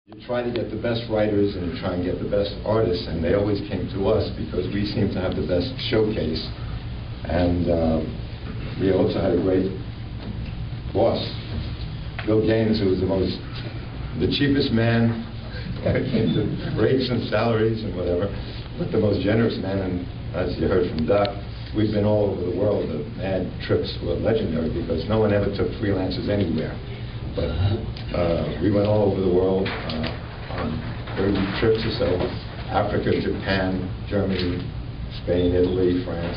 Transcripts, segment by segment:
You try to get the best writers and you try and get the best artists, and they always came to us because we seem to have the best showcase. And we also had a great boss, Bill Gaines, who was the cheapest man when it came to rates and salaries and whatever, but the most generous man. And as you heard from Doc, we've been all over the world. The mad trips were legendary because no one ever took freelancers anywhere. But we went all over the world on 30 trips or so: Africa, Japan, Germany, Spain, Italy, France.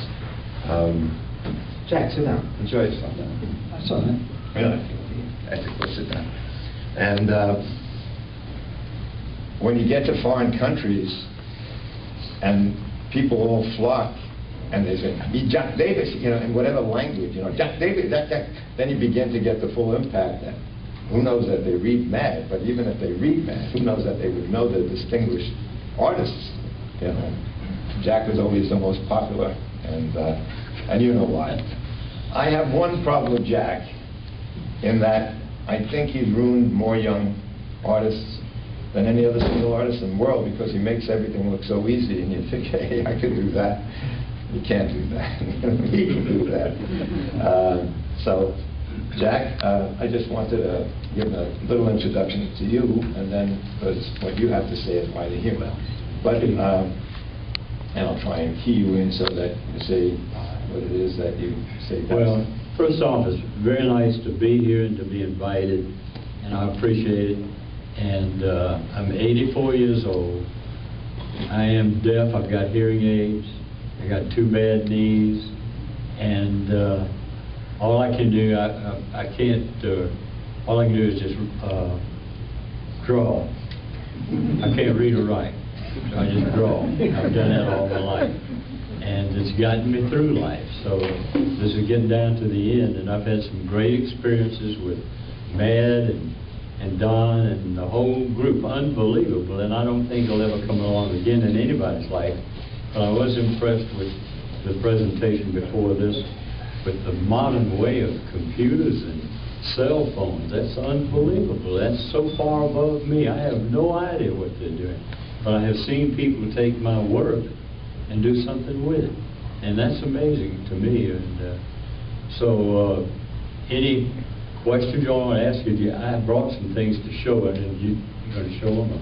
Jack, sit down. Enjoy yourself. I saw that. Really? I think we'll sit down. And when you get to foreign countries and people all flock and they say, "Be Jack Davis," you know, in whatever language, you know, Jack Davis, Jack, then you begin to get the full impact. And who knows that they read mad, but even if they read mad, who knows that they would know the distinguished artists, you know. Jack was always the most popular, and you know why. I have one problem with Jack, in that I think he's ruined more young artists than any other single artist in the world, because he makes everything look so easy, and you think, hey, I could do that. You can't do that. He can do that. So, Jack, I just wanted to give a little introduction to you, and then what you have to say is why to hear about. But and I'll try and key you in so that you say what it is that you say. Well, first off, it's very nice to be here and to be invited, and I appreciate it. And I'm 84 years old. I am deaf. I've got hearing aids. I got 2 bad knees, and all I can do, I can't. All I can do is just draw. I can't read or write, so I just draw. I've done that all my life, and it's gotten me through life. So this is getting down to the end, and I've had some great experiences with Mad and Don and the whole group. Unbelievable, and I don't think it'll ever come along again in anybody's life. But I was impressed with the presentation before this, with the modern way of computers and cell phones. That's unbelievable. That's so far above me. I have no idea what they're doing. But I have seen people take my work and do something with it. And that's amazing to me. And so any questions you want to ask you? I brought some things to show it, and you're going to show them.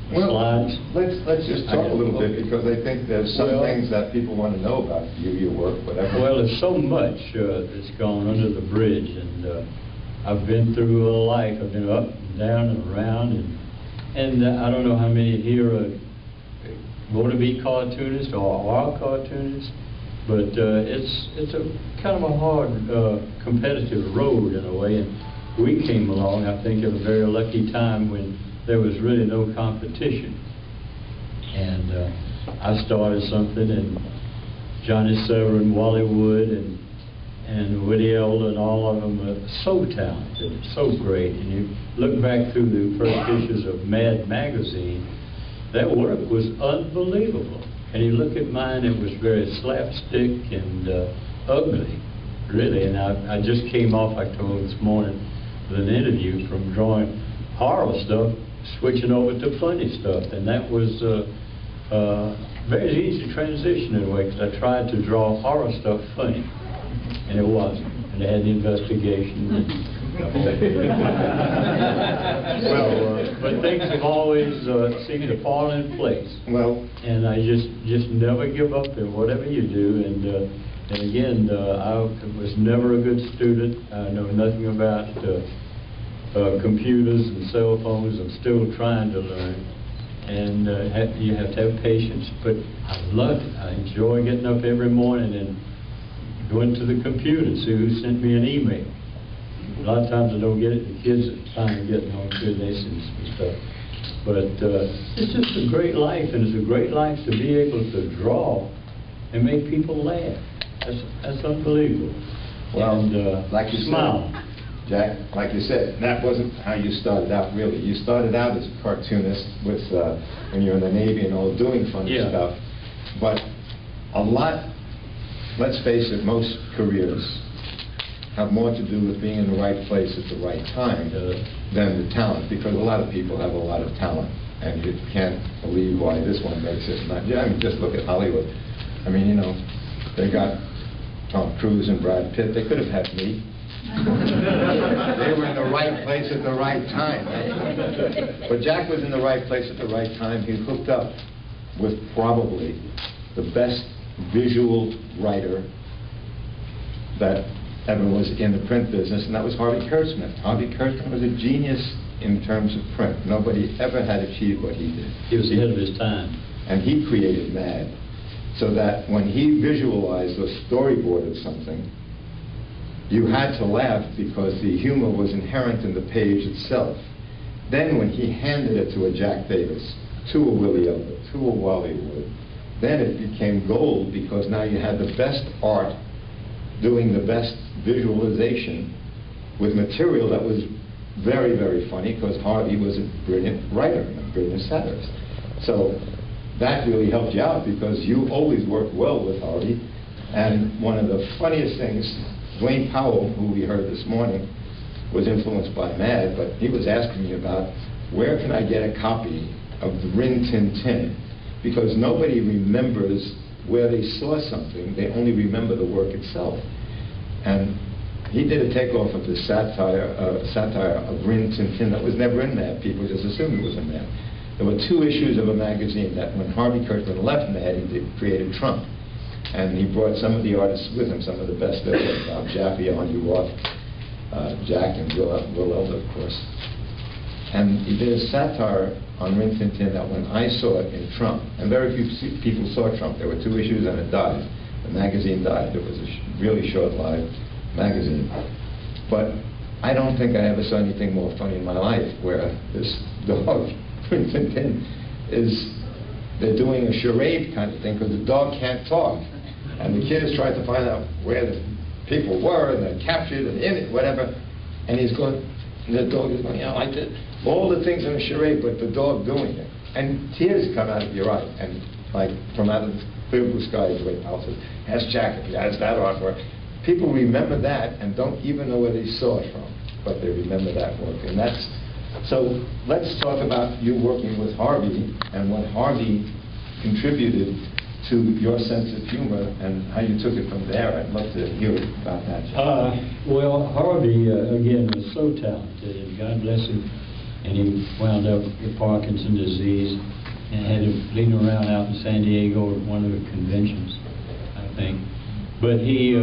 Well, slides. let's just talk a little bit, because I think there's some things that people want to know about you, your work, whatever. Well, there's so much that's gone under the bridge, and I've been through a life. I've been up and down and around, and I don't know how many here want to be cartoonists or are cartoonists, but it's a kind of a hard competitive road in a way, and we came along, I think, at a very lucky time when there was really no competition. And I started something, and Johnny Severin, Wally Wood, and Woody Elder, and all of them are so talented, so great. And you look back through the first issues of Mad magazine, that work was unbelievable. And you look at mine, it was very slapstick and ugly, really. And I just came off, I told this morning, with an interview from drawing horror stuff, switching over to funny stuff, and that was very easy transition in a way, because I tried to draw horror stuff funny, and it wasn't. And they had the investigation. But things have always seemed to fall in place. Well, and I just never give up in whatever you do. And again, I was never a good student. I know nothing about computers and cell phones. I'm still trying to learn, and you have to have patience, but I love it. I enjoy getting up every morning and going to the computer and see who sent me an email. A lot of times I don't get it, the kids are finally getting on good, they send some stuff. But it's just a great life, and it's a great life to be able to draw and make people laugh. That's unbelievable. Well, and like you smile. said, Jack, like you said, that wasn't how you started out, really. You started out as a cartoonist with when you were in the Navy and all, doing funny stuff. But a lot, let's face it, most careers have more to do with being in the right place at the right time than the talent, because a lot of people have a lot of talent, and you can't believe why this one makes it. Not, yeah, I mean, just look at Hollywood. I mean, you know, they got Tom Cruise and Brad Pitt. They could have had me. They were in the right place at the right time. But Jack was in the right place at the right time. He hooked up with probably the best visual writer that ever was in the print business, and that was Harvey Kurtzman. Harvey Kurtzman was a genius in terms of print. Nobody ever had achieved what he did. He was ahead of his time. And he created Mad, so that when he visualized or storyboarded something, you had to laugh because the humor was inherent in the page itself. Then when he handed it to a Jack Davis, to a Willie Elder, to a Wally Wood, then it became gold, because now you had the best art doing the best visualization with material that was very, very funny, because Harvey was a brilliant writer and a brilliant satirist. So that really helped you out, because you always worked well with Harvey. And one of the funniest things, Dwayne Powell, who we heard this morning, was influenced by Mad, but he was asking me about where can I get a copy of the Rin Tin Tin, because nobody remembers where they saw something, they only remember the work itself. And he did a takeoff of the satire of Rin Tin Tin that was never in Mad. People just assumed it was in Mad. There were 2 issues of a magazine that when Harvey Kurtzman left Mad, he created Trump. And he brought some of the artists with him, some of the best there were, Bob Jaffe, Arnie Roth, Jack, and Will Elder, of course. And he did a satire on Rin Tin Tin that when I saw it in Trump, and very few people saw Trump, there were 2 issues and it died. The magazine died. It was a really short-lived magazine. But I don't think I ever saw anything more funny in my life, where this dog, Rin Tin Tin, they're doing a charade kind of thing, because the dog can't talk. And the kid is trying to find out where the people were, and they're captured, and in it, whatever. And he's going, and the dog is going, yeah, I did all the things in a charade, but the dog doing it. And tears come out of your eye, and like from out of the clear blue sky, the way Powell says, has Jack, has that artwork. People remember that and don't even know where they saw it from, but they remember that work. And that's, so let's talk about you working with Harvey and what Harvey contributed to your sense of humor and how you took it from there. I'd love to hear about that. Well, Harvey, again, was so talented, and God bless him, and he wound up with Parkinson's disease and had to lean around out in San Diego at one of the conventions, I think. But he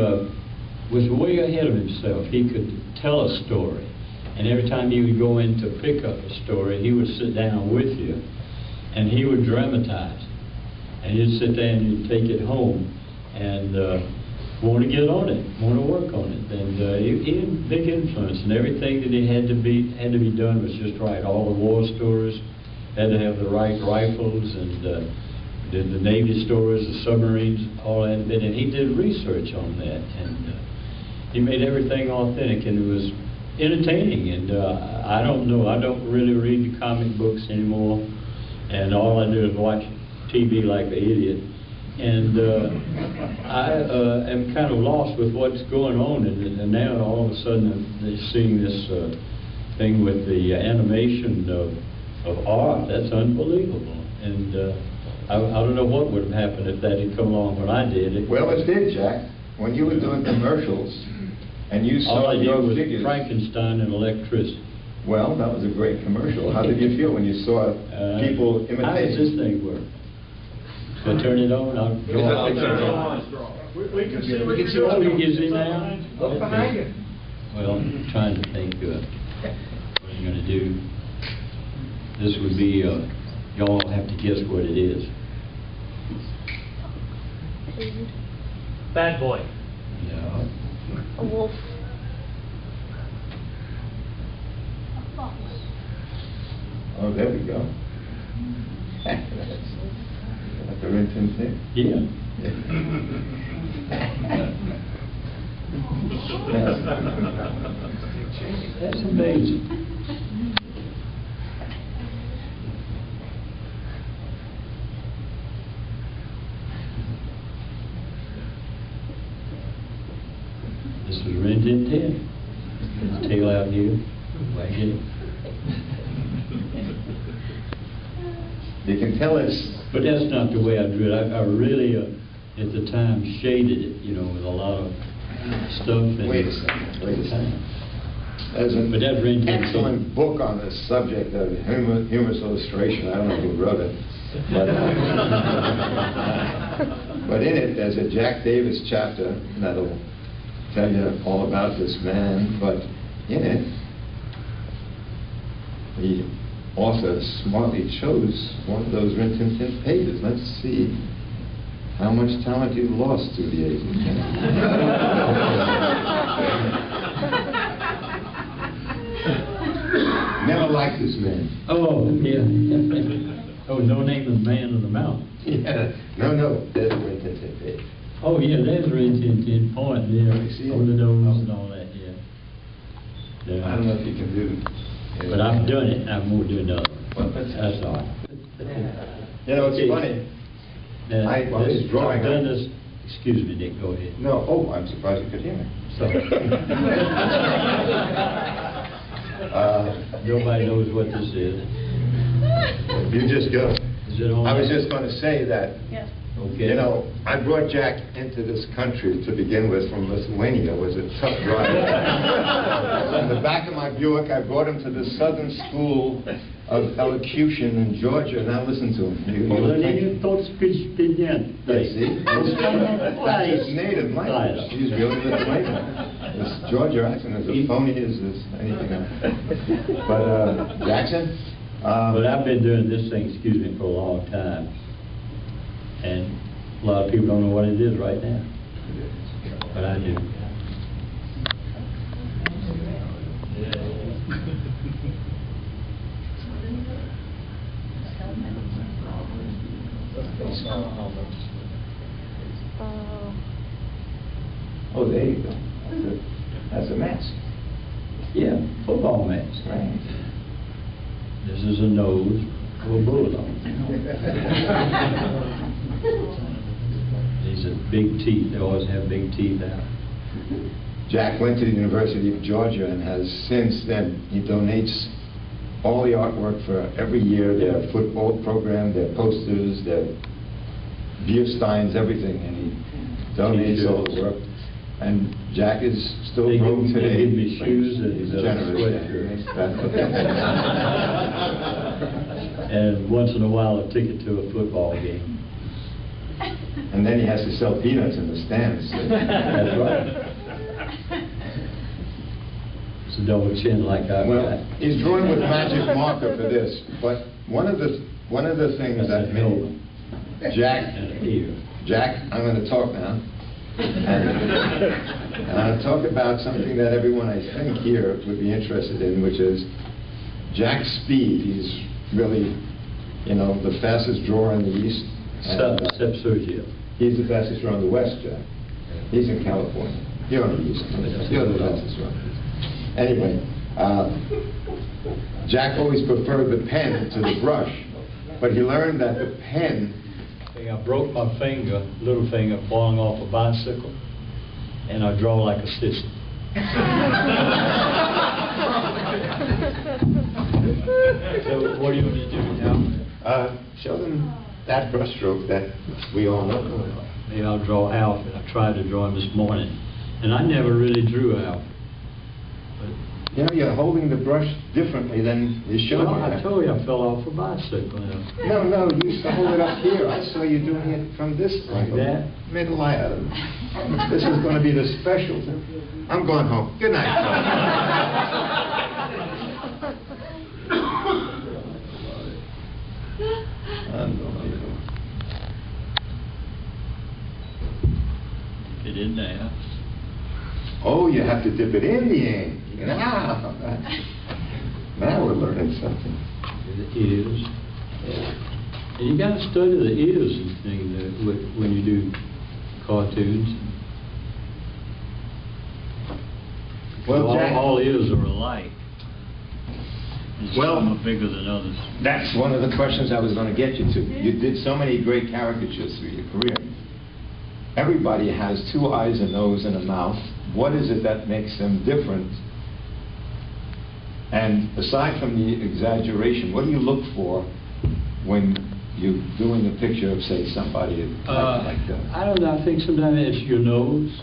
was way ahead of himself. He could tell a story, and every time he would go in to pick up a story, he would sit down with you, and he would dramatize. And you'd sit there and you'd take it home and want to get on it, want to work on it. And he had a big influence, and everything that he had to be done was just right. All the war stories had to have the right rifles, and the Navy stories, the submarines, all that bit. And he did research on that, and he made everything authentic, and it was entertaining. And I don't know, I don't really read the comic books anymore, and all I do is watch TV like an idiot, and I am kind of lost with what's going on, and now all of a sudden they're seeing this thing with the animation of art. That's unbelievable, and I don't know what would have happened if that had come along when I did it. Well, it did, Jack. When you were doing commercials and you saw all I did your was figures. Frankenstein and electricity. Well, that was a great commercial. How did you feel when you saw people imitating? How does this thing work? I turn it on, I'll go on. We can see We can see what you can see now. Look behind you. Well, I'm trying to think what I'm going to do. This would be, y'all have to guess what it is. Bad boy. No. A wolf. Oh, there we go. That's the Rin Tin Tin. Yeah. That's amazing. This is Rin Tin Tin. His tail out here, wagging it. You can tell it's... But that's not the way I drew it. I really, at the time, shaded it, you know, with a lot of stuff. Wait a second, wait a second. There's an But that Rin Tin Tin. excellent book on the subject of humorous illustration. I don't know who wrote it. But in it, there's a Jack Davis chapter that'll tell you all about this man. But in it, the author smartly chose one of those Rin Tin Tin pages. Let's see how much talent you've lost through the ages. Never liked this man. Oh, yeah. Oh, no name of the man of the mountain. Yeah. No, there's a Rin Tin Tin page. Oh, yeah, there's Rin Tin Tin point there You see it? on the nose and all that, yeah. I don't know if you can do it. But I've done it, I won't do another Well, one. That's all. You know, it's Okay. funny. Now, Well, this drawing- I've done this, excuse me, Nick, go ahead. No, I'm surprised you could hear me. Sorry. Nobody knows what this is. You just go. Is it on? I was just going to say that, Okay. you know, I brought Jack into this country to begin with from Lithuania. It was a tough drive. In the back of my Buick, I brought him to the Southern School of Elocution in Georgia. Now listen to him. You would think- Yeah, see? That's his native language. He's really Lithuanian. This Georgia accent is as phony as anything else. But, Jackson? But I've been doing this thing, excuse me, for a long time. And a lot of people don't know what it is right now. But I do. Oh, there you go. That's a mask. Yeah, football match. Right. This is a nose of a bulldog. These are big teeth. They always have big teeth out. Jack went to the University of Georgia and has since then, he donates all the artwork for every year, their football program, their posters, their beer steins, everything, and he donates all the work. And Jack is still They broke give- they today. give me shoes and He's a generous. sweatshirt. That's- And once in a while, a ticket to a football game. And then he has to sell peanuts in the stands. That's right. It's a double chin like I've Well, got. he's drawing with magic marker for this, but one of the things that made Jack, And a ear. Jack, I'm going to talk now. And I'll talk about something that everyone, I think, here would be interested in, which is Jack's speed. He's really, you know, the fastest drawer in the East. And, Except Sergio. he's the fastest drawer in the West, Jack. He's in California. You're on the East. You're the fastest drawer. Anyway, Jack always preferred the pen to the brush, but he learned that the pen... I broke my finger, little finger, falling off a bicycle, and I draw like a sissy. So what do you want to do now? Show them that brush stroke that we all know. Maybe I'll draw Alf. I tried to draw him this morning, and I never really drew Alf. You know, you're holding the brush differently than you showed Well, me. I told you I fell off a bicycle. No, you used to hold it up here. I saw you doing it from this Like angle. that? Middle item. This is going to be the special. I'm going home. Good night. Unbelievable. Get in there. Oh, you have to dip it in the ink. Now we're learning something. The ears. And you got to study the ears and things when you do cartoons. Well, Jack, all ears are alike. And Well- some are bigger than others. that's one of the questions I was going to get you to. You did so many great caricatures through your career. everybody has two eyes, a nose, and a mouth. What is it that makes them different? And aside from the exaggeration, what do you look for when you're doing a picture of, say, somebody like that? I don't know. I think sometimes it's your nose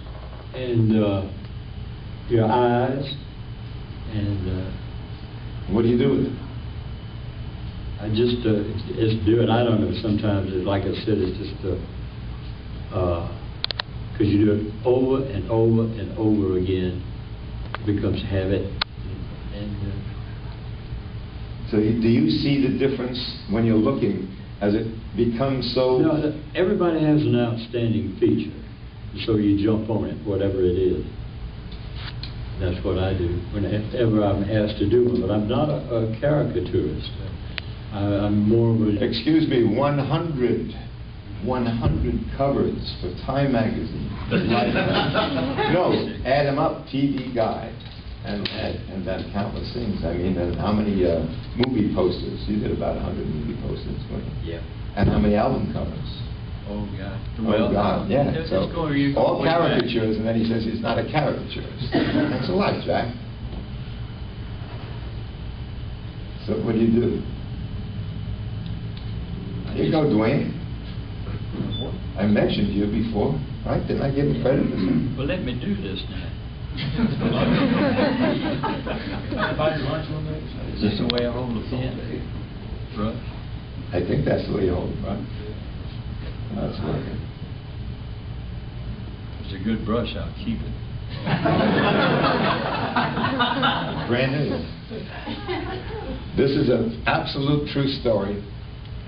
and your eyes, and what do you do with it? I just it's do it. I don't know. Sometimes, like I said, it's just because you do it over and over and over again, it becomes habit. So do you see the difference when you're looking, as it becomes so... No, everybody has an outstanding feature, so you jump on it, whatever it is. That's what I do whenever I'm asked to do one, but I'm not a caricaturist. I'm more of a... Excuse me, 100 covers for Time magazine. No, add them up, TV Guide. And then countless things. I mean, and how many movie posters? You did about 100 movie posters, weren't you? Yeah. And how many album covers? Oh, God. Oh, God, yeah. Let's So, go, you all go way back. caricatures, and then he says he's not a caricaturist. Thanks a lot, Jack. So what do you do? Here you go, Dwayne. I mentioned you before, right? Didn't I give you credit for something? Well, let me do this now. Is this the way I hold the pen? Brush? I think that's the way you hold it, right? That's working. It's a good brush, I'll keep it. Brand new. This is an absolute true story.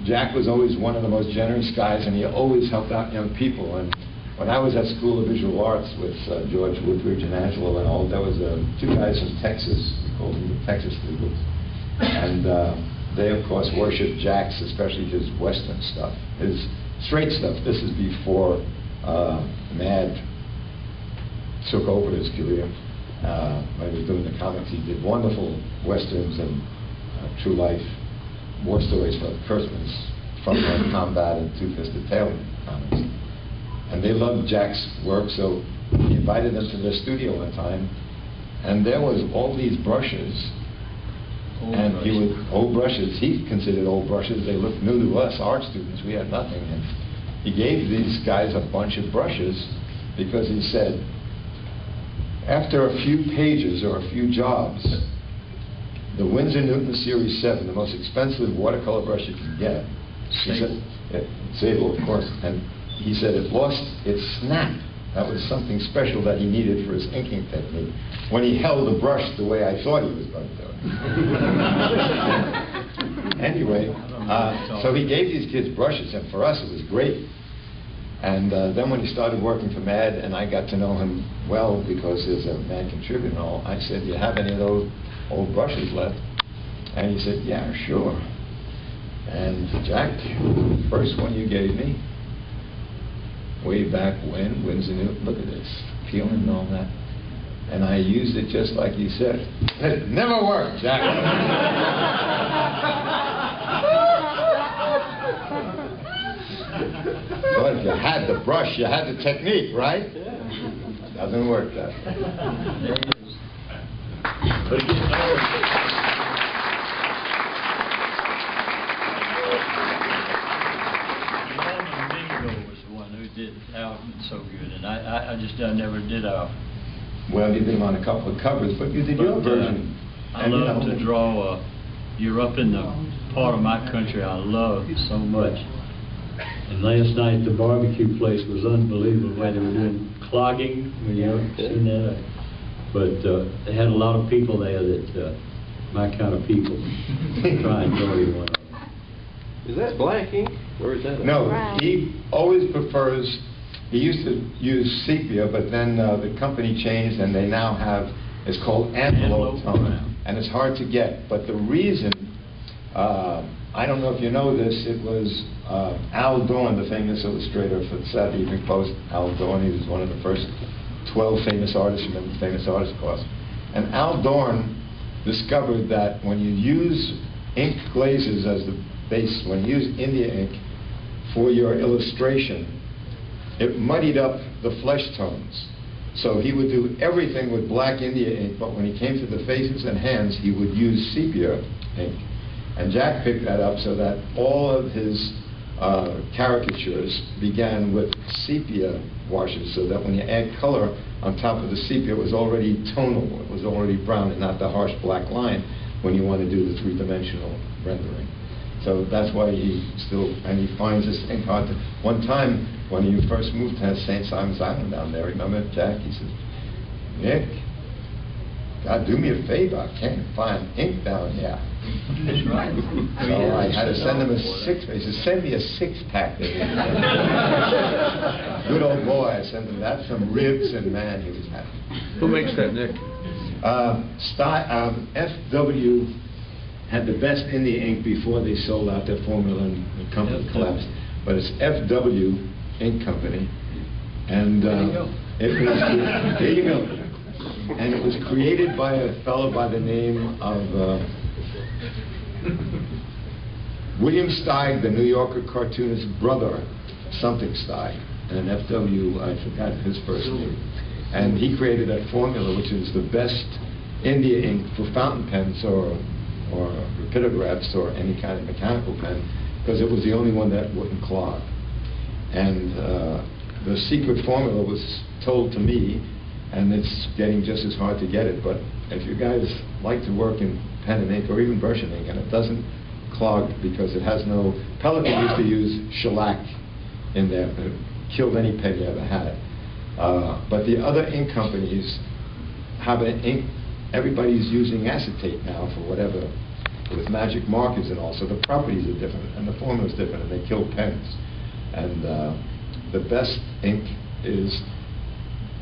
Jack was always one of the most generous guys, and he always helped out young people. And when I was at School of Visual Arts with George Woodbridge and Angelo and all, there was two guys from Texas, we called them the Texas Eagles. And they, of course, worshipped Jack's, especially his Western stuff, his straight stuff. This is before Mad took over his career. When he was doing the comics, he did wonderful Westerns and true life war stories for Kurtzman's Frontline Combat and Two-Fisted Tail comics. And they loved Jack's work, so he invited them to their studio one time, and there was all these brushes. Old brushes, he considered old brushes. They looked new to us, art students. We had nothing. And he gave these guys a bunch of brushes because he said, after a few pages or a few jobs, the Winsor Newton Series 7, the most expensive watercolor brush you can get, Sable, of course, and he said it lost its snap. That was something special that he needed for his inking technique. When he held the brush the way I thought he was going to do it. Anyway, so he gave these kids brushes, and for us it was great. And then when he started working for Mad, and I got to know him well because there's a Mad contributor and all, I said, do you have any of those old brushes left? And he said, yeah, sure. And Jack, the first one you gave me, way back when, Winsor Newton, look at this, peeling and all that. And I used it just like you said. It never worked, Jack. But if you had the brush, you had the technique, right? Yeah. Doesn't work that way. There it is. Did Alvin so good, and I never did Alvin. Well, you did him on a couple of covers, but you did your version. I love to draw. You're up in the part of my country I love so much. And last night the barbecue place was unbelievable. Where they were doing clogging, when you ever seen that. But they had a lot of people there that my kind of people. Try and enjoy one of them. Is that black ink, or is that? No, he always prefers. He used to use sepia, but then the company changed, and they now have. It's called antelope tone, and it's hard to get. But the reason, I don't know if you know this, it was Al Dorn, the famous illustrator for the Saturday Evening Post. Al Dorn, he was one of the first 12 famous artists from the famous artist course. And Al Dorn discovered that when you use ink glazes as the base, when you use India ink for your illustration, it muddied up the flesh tones. So he would do everything with black India ink, but when he came to the faces and hands, he would use sepia ink. And Jack picked that up so that all of his caricatures began with sepia washes, so that when you add color on top of the sepia, it was already tonal, it was already brown and not the harsh black line when you want to do the three-dimensional rendering. So that's why he still, and he finds this ink hard to, one time when he first moved to St. Simon's Island down there, remember Jack, he said, Nick, God, do me a favor, I can't find ink down here. That's right. So I had to send him a six, he said, send me a six-pack. Good old boy, I sent him that, some ribs, and man, he was happy. Who makes that, Nick? FW had the best India ink before they sold out their formula and the company collapsed. But it's FW Ink Company, and it was there you go. And it was created by a fellow by the name of William Steig, the New Yorker cartoonist brother, something Steig, and FW, I forgot his first name. And he created that formula, which is the best India ink for fountain pens or rapidographs or any kind of mechanical pen, because it was the only one that wouldn't clog. And the secret formula was told to me, and it's getting just as hard to get it, but if you guys like to work in pen and ink or even brush and ink, and it doesn't clog because it has no, Pelican used to use shellac in there, but it killed any pen you ever had. But the other ink companies have an ink, everybody's using acetate now for whatever, with magic markers and all, so the properties are different and the formula is different and they kill pens. And the best ink is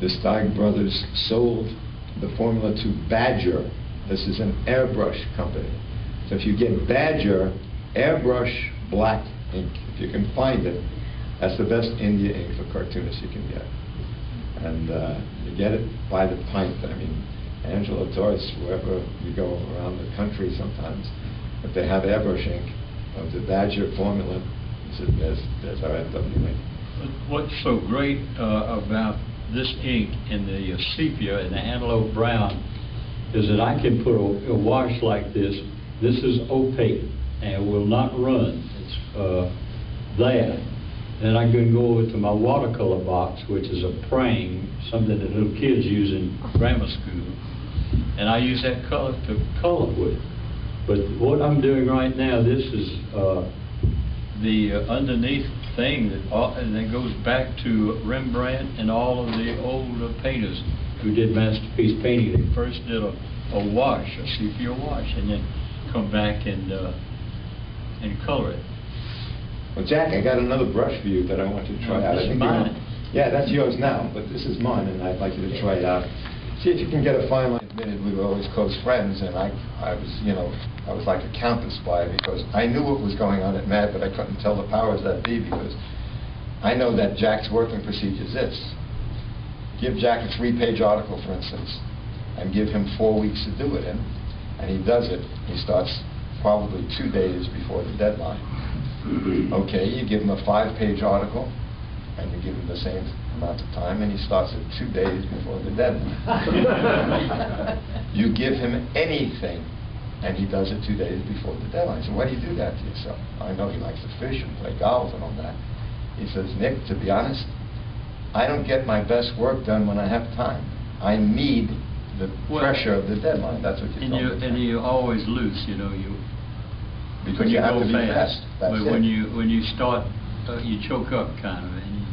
the Steig brothers sold the formula to Badger. This is an airbrush company. So if you get Badger airbrush black ink, if you can find it, that's the best India ink for cartoonists you can get. And you get it by the pint. I mean, Angela Torres, wherever you go around the country sometimes, if they have airbrush ink of the Badger formula, there's our FW ink. What's so great about this ink in the sepia and the antelope brown is that I can put a wash like this. This is opaque and will not run. It's there. Then I can go over to my watercolor box, which is a prang, something that little kids use in grammar school, and I use that color to color with. But what I'm doing right now, this is the underneath thing that goes back to Rembrandt and all of the old painters who did masterpiece painting. They first did a wash, a sepia wash, and then come back and color it. Well, Jack, I got another brush for you that I want you to try out. This is mine. Yeah, that's yours now, but this is mine, and I'd like you to try it out. See if you can get a fine line. Admitted we were always close friends, and I was, you know, I was like a counter spy because I knew what was going on at MAD, but I couldn't tell the powers that be because I know that Jack's working procedure is this. Give Jack a 3-page article, for instance, and give him 4 weeks to do it in, and he does it. He starts probably 2 days before the deadline. Okay, you give him a 5-page article, and you give him the same amount of time, and he starts it 2 days before the deadline. You give him anything, and he does it 2 days before the deadline. So why do you do that to yourself? I know he likes to fish and play golf and all that. He says, Nick, to be honest, I don't get my best work done when I have time. I need the pressure of the deadline. That's what you told me. And you always lose, you know, because you have to be fast. But when you start, you choke up kind of, and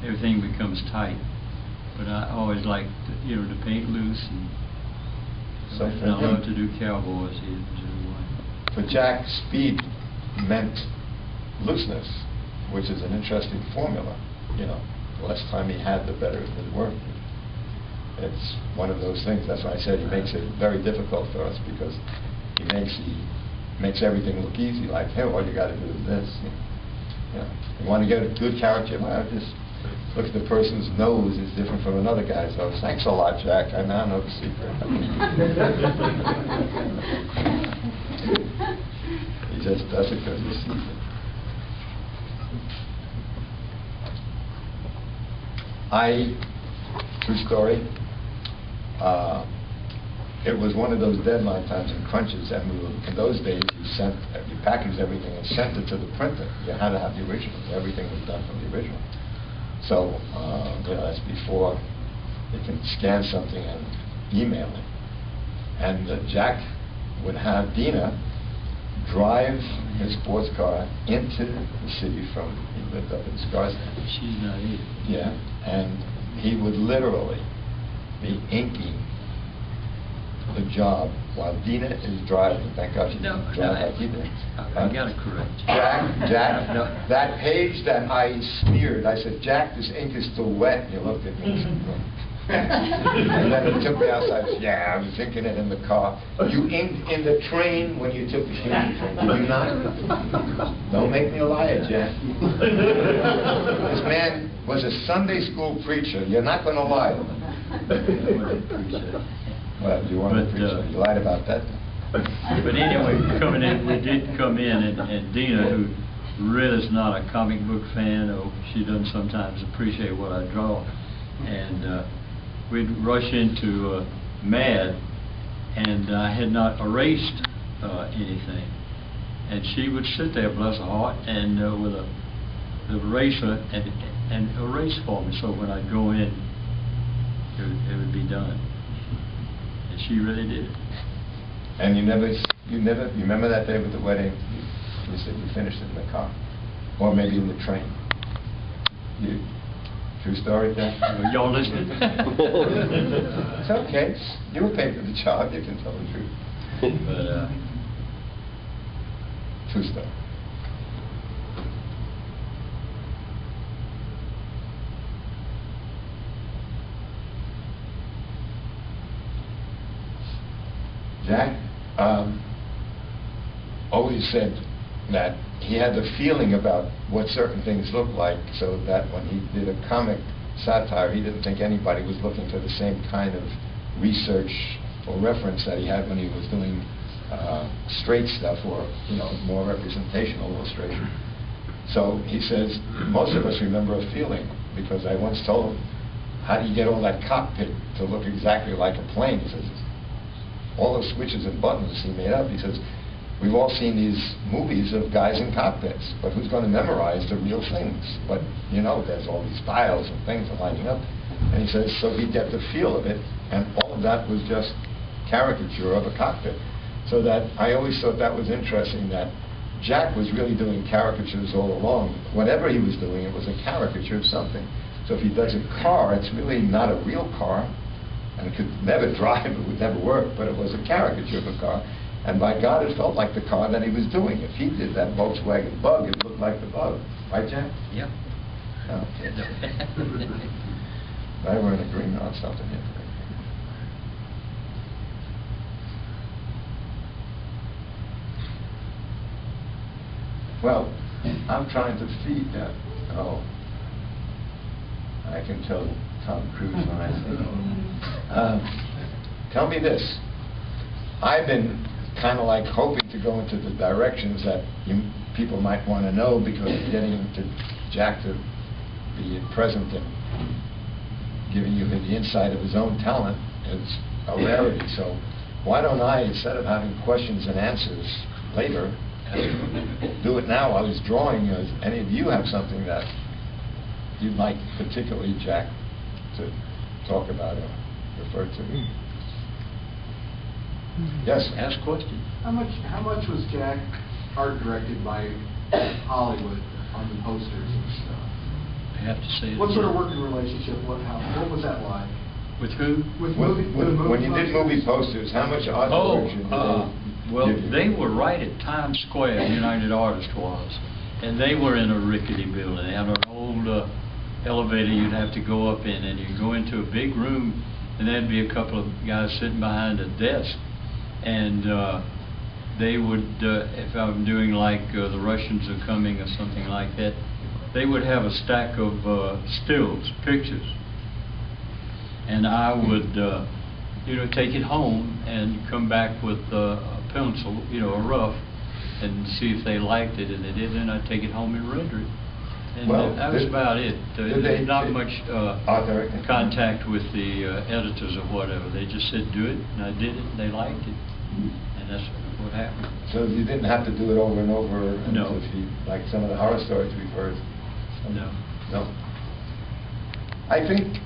everything becomes tight. But I always like to, you know, to paint loose, and I love to do cowboys. For Jack, speed meant looseness, which is an interesting formula. You know, the less time he had, the better it would work. It's one of those things. That's why I said he makes it very difficult for us because he makes everything look easy. Like, hey, all you got to do is this. You know, you want to get a good character? Well, just look at the person's nose is different from another guy's nose. Thanks a lot, Jack. I now know the secret. He just does it because he sees it. True story, it was one of those deadline times and crunches, and in those days you packaged everything and sent it to the printer. You had to have the original. Everything was done from the original. So, that's before you can scan something and email it. And Jack would have Dina drive his sports car into the city from, he lived up in Scarsdale. She's not here. Yeah, and he would literally be inking the job while Dina is driving. Thank God she didn't drive like he did. I got to correct you. Jack, No. that page that I smeared, I said, Jack, this ink is still wet. And he looked at me. And then he took me outside. I said, yeah, I was inking it in the car. You inked in the train when you took the train. Did you not? Don't make me a liar, Jack. This man was a Sunday school preacher. You're not going to lie. Well, you want to preach it. You lied about that. But anyway, we did come in, and Dina, who really is not a comic book fan, or she doesn't sometimes appreciate what I draw, and we'd rush into Mad, and I had not erased anything, and she would sit there, bless her heart, and with the eraser and erase for me, so when I'd go in, it would be done. And she really did. And you remember that day with the wedding? You said you finished it in the car, or maybe in the train. True story, Jack? Y'all listening? It's okay. You were paid for the job. You can tell the truth. But true story. Jack always said that he had the feeling about what certain things looked like, so that when he did a comic satire, he didn't think anybody was looking for the same kind of research or reference that he had when he was doing straight stuff, or more representational illustration. So he says, most of us remember a feeling, because I once told him, how do you get all that cockpit to look exactly like a plane? He says, all those switches and buttons he made up. He says, we've all seen these movies of guys in cockpits, but who's going to memorize the real things? But, there's all these dials and things lining up. And he says, so he'd get the feel of it, and all of that was just caricature of a cockpit. So that I always thought that was interesting, that Jack was really doing caricatures all along. Whatever he was doing, it was a caricature of something. So if he does a car, it's really not a real car, and it could never drive, it would never work, but it was a caricature of a car. And by God, it felt like the car that he was doing. If he did that Volkswagen Bug, it looked like the Bug. Right, Jack? Yep. Oh, okay. Now we're in agreement on something here. Well, I'm trying to feed that. Oh, I can tell Tom Cruise when I see. Tell me this. I've been kind of like hoping to go into the directions that people might want to know, because getting into Jack to be present and giving you the insight of his own talent is a rarity. So why don't I, instead of having questions and answers later, do it now while he's drawing? Any of you have something that you'd like, particularly Jack, to talk about or refer to? Yes, ask questions. How much was Jack art directed by Hollywood on the posters and stuff? I have to say. What sort of working relationship? What was that like? With who? With when you did movie posters, how much art direction did they well, give you? they were right at Times Square, United Artists was, and they were in a rickety building. They had an old elevator you'd have to go up in, and you'd go into a big room, and there'd be a couple of guys sitting behind a desk, and they would, if I'm doing like The Russians Are Coming or something like that, they would have a stack of stills, pictures, and I would take it home and come back with a pencil, a rough, and see if they liked it, and they did, then I'd take it home and render it. And Well, that was did- about it. did they- There's not much Art director? contact with the editors or whatever. They just said, do it, and I did it, and they liked it. And that's what happened. So you didn't have to do it over and over? No. Like some of the horror stories we've heard? No. No. I think